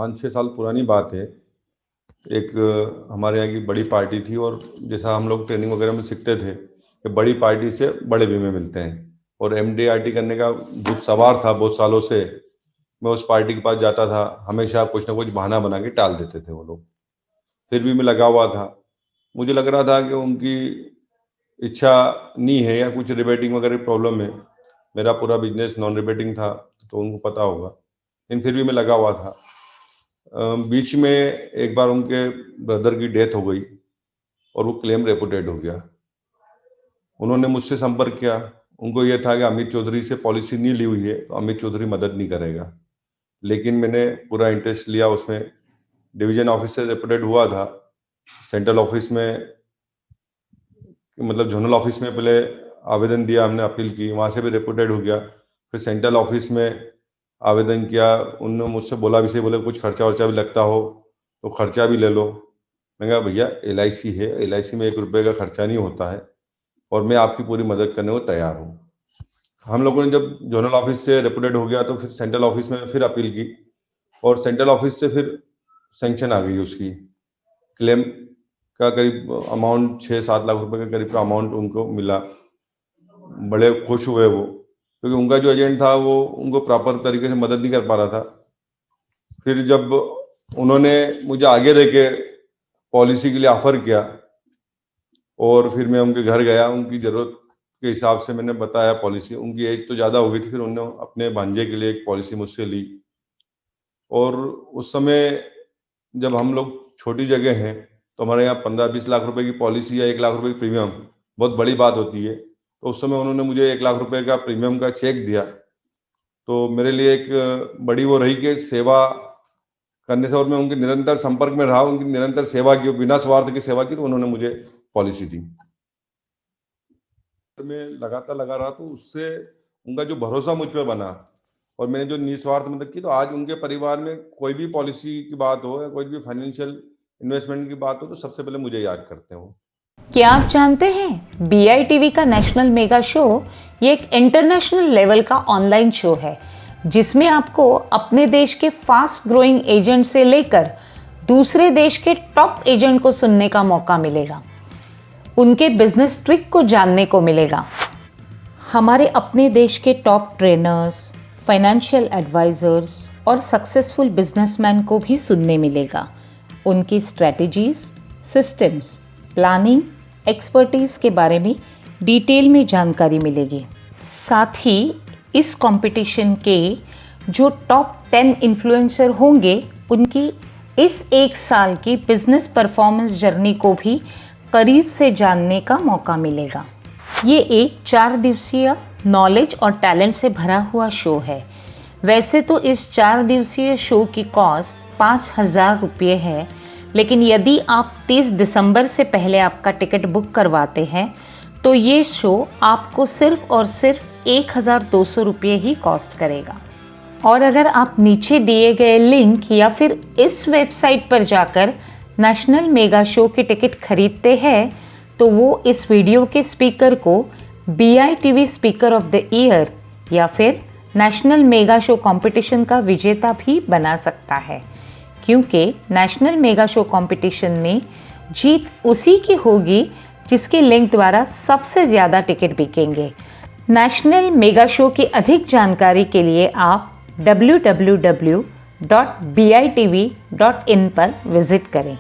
5-6 साल पुरानी बात है। एक हमारे यहाँ की बड़ी पार्टी थी और जैसा हम लोग ट्रेनिंग वगैरह में सीखते थे कि बड़ी पार्टी से बड़े बीमे मिलते हैं और एमडीआरटी करने का भूत सवार था बहुत सालों से। मैं उस पार्टी के पास जाता था, हमेशा कुछ ना कुछ बहाना बना के टाल देते थे वो लोग। फिर भी मैं लगा हुआ था। मुझे लग रहा था कि उनकी इच्छा नहीं है या कुछ रिबेटिंग वगैरह प्रॉब्लम है। मेरा पूरा बिजनेस नॉन रिबेटिंग था तो उनको पता होगा, लेकिन फिर भी मैं लगा हुआ था। बीच में एक बार उनके ब्रदर की डेथ हो गई और वो क्लेम रेपुटेड हो गया। उन्होंने मुझसे संपर्क किया। उनको ये था कि अमित चौधरी से पॉलिसी नहीं ली हुई है तो अमित चौधरी मदद नहीं करेगा, लेकिन मैंने पूरा इंटरेस्ट लिया उसमें। डिवीजन ऑफिस से रेपुटेड हुआ था, सेंट्रल ऑफिस में मतलब जोनल ऑफिस में पहले आवेदन दिया, हमने अपील की, वहाँ से भी रेपुटेड हो गया। फिर सेंट्रल ऑफिस में आवेदन किया। उन्होंने मुझसे बोला भी, से बोले कुछ खर्चा वर्चा भी लगता हो तो खर्चा भी ले लो। मैंने कहा भैया एलआईसी है, एलआईसी में 1 रुपये का खर्चा नहीं होता है और मैं आपकी पूरी मदद करने को तैयार हूँ। हम लोगों ने जब जोनल ऑफिस से रेपुटेड हो गया तो फिर सेंट्रल ऑफिस में फिर अपील की और सेंट्रल ऑफिस से फिर सेंक्शन आ गई उसकी। क्लेम का करीब अमाउंट 6-7 लाख रुपए के करीब का अमाउंट उनको मिला। बड़े खुश हुए वो, क्योंकि उनका जो एजेंट था वो उनको प्रॉपर तरीके से मदद नहीं कर पा रहा था। फिर जब उन्होंने मुझे आगे रह के पॉलिसी के लिए ऑफर किया और फिर मैं उनके घर गया, उनकी ज़रूरत के हिसाब से मैंने बताया पॉलिसी। उनकी एज तो ज़्यादा हो गई थी, फिर उन्होंने अपने भांजे के लिए एक पॉलिसी मुझसे ली। और उस समय जब हम लोग छोटी जगह हैं तो हमारे यहाँ 15-20 लाख रुपए की पॉलिसी या 1 लाख रुपए की प्रीमियम बहुत बड़ी बात होती है। तो उस समय उन्होंने मुझे 1 लाख रुपए का प्रीमियम का चेक दिया, तो मेरे लिए एक बड़ी वो रही कि सेवा करने से, और मैं उनके निरंतर संपर्क में रहा, उनकी निरंतर सेवा की, बिना स्वार्थ की सेवा की, तो उन्होंने मुझे पॉलिसी दी। मैं लगातार लगा रहा तो उससे उनका जो भरोसा मुझ पर बना और मैंने जो निस्वार्थ मदद की, तो आज उनके परिवार में कोई भी पॉलिसी की बात हो या कोई भी फाइनेंशियल इन्वेस्टमेंट की बात हो तो सबसे पहले मुझे याद करते हैं वो। क्या आप जानते हैं BITV का नेशनल मेगा शो ये एक इंटरनेशनल लेवल का ऑनलाइन शो है जिसमें आपको अपने देश के फास्ट ग्रोइंग एजेंट से लेकर दूसरे देश के टॉप एजेंट को सुनने का मौका मिलेगा, उनके बिजनेस ट्रिक को जानने को मिलेगा। हमारे अपने देश के टॉप ट्रेनर्स, फाइनेंशियल एडवाइजर्स और सक्सेसफुल बिजनेसमैन को भी सुनने मिलेगा। उनकी स्ट्रेटजीज, सिस्टम्स, प्लानिंग, एक्सपर्टीज के बारे में डिटेल में जानकारी मिलेगी। साथ ही इस कंपटीशन के जो टॉप 10 इन्फ्लुएंसर होंगे उनकी इस 1 साल की बिजनेस परफॉर्मेंस जर्नी को भी करीब से जानने का मौका मिलेगा। ये एक 4 दिवसीय नॉलेज और टैलेंट से भरा हुआ शो है। वैसे तो इस 4 दिवसीय शो की कॉस्ट 5,000 रुपये है, लेकिन यदि आप 30 दिसंबर से पहले आपका टिकट बुक करवाते हैं तो ये शो आपको सिर्फ और सिर्फ 1,200 रुपये ही कॉस्ट करेगा। और अगर आप नीचे दिए गए लिंक या फिर इस वेबसाइट पर जाकर नेशनल मेगा शो के टिकट खरीदते हैं तो वो इस वीडियो के स्पीकर को BITV speaker of the year या फिर नेशनल मेगा शो कंपटीशन का विजेता भी बना सकता है, क्योंकि नेशनल मेगा शो कंपटीशन में जीत उसी की होगी जिसके लिंक द्वारा सबसे ज़्यादा टिकट बिकेंगे। नेशनल मेगा शो की अधिक जानकारी के लिए आप www.bitv.in पर विजिट करें।